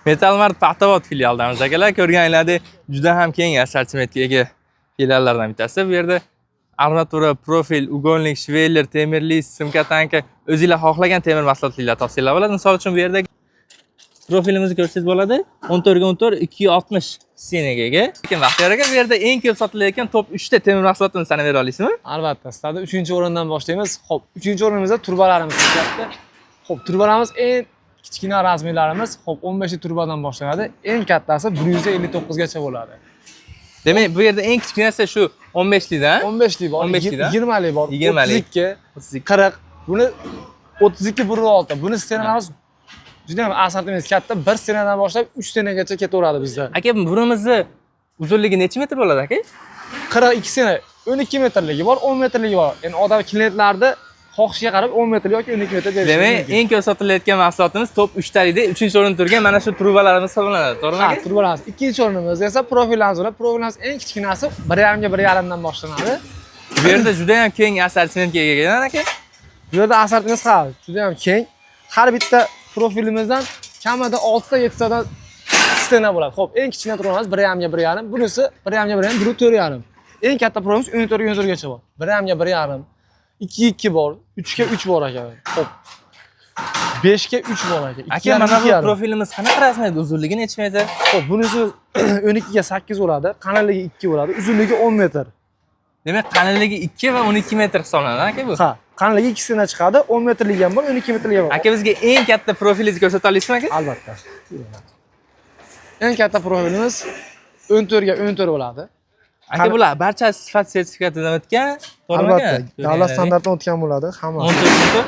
Metal Mart Paxtavod filialidamiz akalar. Ko'rganinglardek juda ham keng assortimentga ega filiallardan bittasi. Bu yerda armatura, profil, ugolnik, shveyler, temirli, simka tanka o'zingizlar xohlagan temir mahsulotlar tavsiyalar bo'ladi. Misol uchun bu yerda profilimizni ko'rsangiz bo'ladi. 14 ga 14 260 senaga ega. Lekin Baxtiyor aka, bu yerda eng ko'p sotilayotgan top 3 ta temir mahsulotini sanab bera olasizmi? Albatta, sizlarda 3-o'rindan boshlaymiz. Xo'p, 3-o'rinimizda turbalarimiz chiqyapti. Xo'p, turbalarimiz eng kichkina razmerlarimiz, xo'p, 15 ta turbadan boshlanadi. Eng kattasi 159 gacha bo'ladi. Demak, bu yerda eng kichkinasi shu 15 likdan. 15 lik bor, 15 lik 20 lik bor, 20 lik, 32, 40. Buni 32 1.6. Buni stenamiz juda ham assortiment katta. 1 stenadan boshlab 3 stenagacha ketaveradi bizda. Aka, burimizni uzunligi necha metr bo'ladi aka? 42 stena, 12 metrligi bor, 10 metrligi bor. Ya'ni odam klientlarda xohishiga qarab 10 metr yoki 12 metr berish. Demak, eng ko'p sotilayotgan mahsulotimiz top 3 talikda 3-o'rinda turgan mana shu trubalarimiz hisoblanadi, to'g'rimi aka? Turbalarimiz. Ikkinchi o'rinimiz esa profillarimiz bo'ladi. Profillarimiz eng kichkinasi 1.5 ga 1.5 dan boshlanadi. Bu yerda juda ham keng assortimentga ega aka. Bu yerda assortiment juda ham keng. Har bitta profilimizdan kamida 6 ta 7 tadan stena bo'ladi. Xo'p, eng kichkina turbanimiz 1.5 ga 1.5, bunisi 1.5 ga 1.5, biri 4.5. Eng katta profilimiz 14 ga 14 gacha bor. 1.5 ga 1.5, 2 ga 2 bor, 3 ga 3 bor aka. Xo'p. 5 ga 3 bor aka. Aka, mana bu profilimiz qanaqa razmerda, uzunligi necha metr? Xo'p, bunisi 12 ga 8 bo'ladi, qalinligi 2 bo'ladi, uzunligi 10 metr. Demak, qalinligi 2 va 12 metr hisoblanadi aka bu. Ha, qalinligi 2 stena chiqadi, 10 metrligi ham bor, 12 metrligi ham bor. Aka, bizga eng katta profilingizni ko'rsata olasizmi aka? Albatta. Eng katta profilimiz 14 ga 14 bo'ladi. Aka, bular barcha sifat sertifikatidan o'tgan, to'g'rimi aka? Albatta, davlat standartidan o'tgan bo'ladi, hamma. 14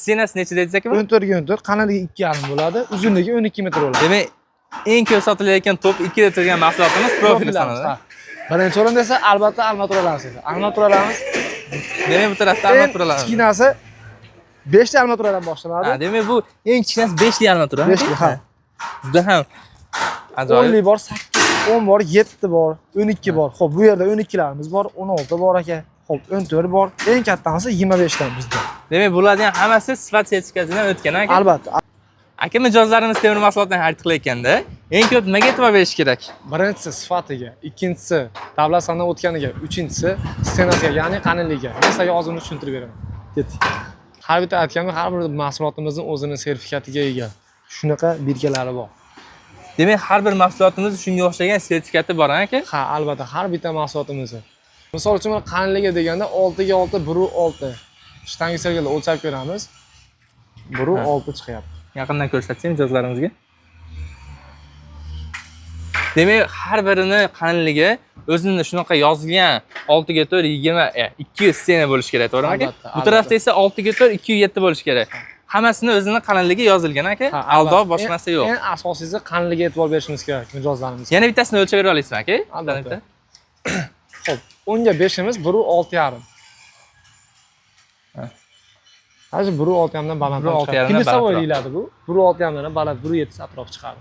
Senasi necha dedingiz aka bu? 14 ga 14, qalinligi 2,5 bo'ladi, uzunligi 12 metr bo'ladi. Demak, eng ko'p sotilayotgan top 2 da turgan mahsulotimiz profil sanaladi. Birinchi o'rinda esa albatta armaturalarimiz. Armaturalarimiz, demak, bu tarafda armaturalar. Kichkinasi 5 ta armaturadan boshlanadi. Ha, demak, bu eng kichkinasi 5 li armatura. 5 li, ha. Juda ham 10 li bor, 8, 10 bor, 7 bor, 12 bor. Xo'p, bu yerda 12 larimiz bor, 16 bor aka. Xo'p, 14 bor. Eng kattasi 25 dan bizda. Demak, bularning hammasi sifat sertifikatidan o'tgan aka. Albatta. Aka, mijozlarimiz temir mahsulotdan xarid qilayotganda eng ko'p nimaga e'tibor berish kerak? Birinchisi sifatiga, ikkinchisi davlat standartidan o'tganiga, uchinchisi stenasiga, ya'ni qalinligiga. Men sizlarga ozgina tushuntirib beraman. Ketdik. Har bitta aytganimdek, har bir mahsulotimizning o'zining sertifikatiga ega. Shunaqa belgilari bor. Demak, har bir mahsulotimiz shunga o'xshagan sertifikati bor aka? Ha, albatta, har bitta mahsulotimizni. Misol uchun mana qalinligi deganda 6 ga 6, 1.6. Shtangiserga o'lchab ko'ramiz. 1.6 chiqyapti. Yaqindan ko'rsatsang mijozlarimizga. Demak, har birini qalinligi o'zini shunaqa yozilgan 6 ga 4 20 200 stena bo'lish kerak, to'g'rimi aka? Bu tarafda esa 6 ga 4 207 bo'lish kerak. Hammasini o'zini qalinligi yozilgan aka. Aldob boshqa narsa yo'q. Eng asosiysi qalinligiga e'tibor berishimiz kerak mijozlarimizga. Yana bittasini o'lchab bera olasizmi aka? Albatta. Xo'p, 10 ga 5imiz 1.6,5. Hozir 1.6 dan balandroq chiqadi. Pinisavoy deyiladi bu. 1.6 dan baland, 1.7 atrof chiqadi.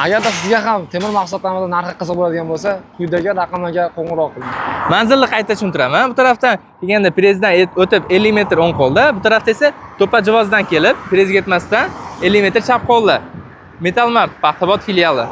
Agarda sizga ham temir mahsulotlarimizning narxi qiziq bo'ladigan bo'lsa, quyidagi raqamlarga qo'ng'iroq qiling. Manzilni qayta tushuntiraman. Bu tarafdan kelganda prezdan o'tib 50 metr o'ng qo'lda, bu tarafda esa To'pajivozdan kelib, prezga yetmasdan 50 metr chap qo'lda. Metal Mart Paxtavod filiali.